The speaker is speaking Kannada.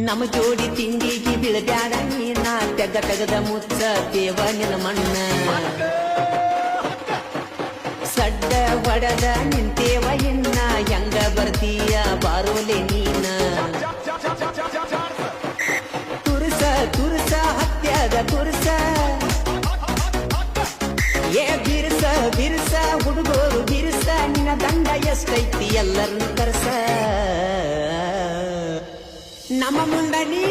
ನಮ್ಮ ಜೋಡಿ ತಿಂಡಿಗೆ ಬೀಳಬ್ಯಾಡ ನೀನ ತೆಗದ ಮುಚ್ಚ ದೇವ ನಿನ ಮಣ್ಣ ಸಡ್ಡ ಹೊಡದ ನಿಂತೇವ ಇನ್ನ ಹೆಂಗ ಬರ್ತೀಯ ಬಾರೋಲೆ ನೀನ ತುರ್ಸ ತುರ್ಸ ಹತ್ಯದ ತುರ್ಸ ಏ ಬಿರ್ಸ ಬಿರ್ಸ ಹುಡುಗೋರು ಬಿರ್ಸ ನಿನ್ನ ದಂಡ ಎಷ್ಟೈತಿ ಎಲ್ಲರನ್ನು ಕರ್ಸ ನಮ್ಮ ಮುಂದ ನೀ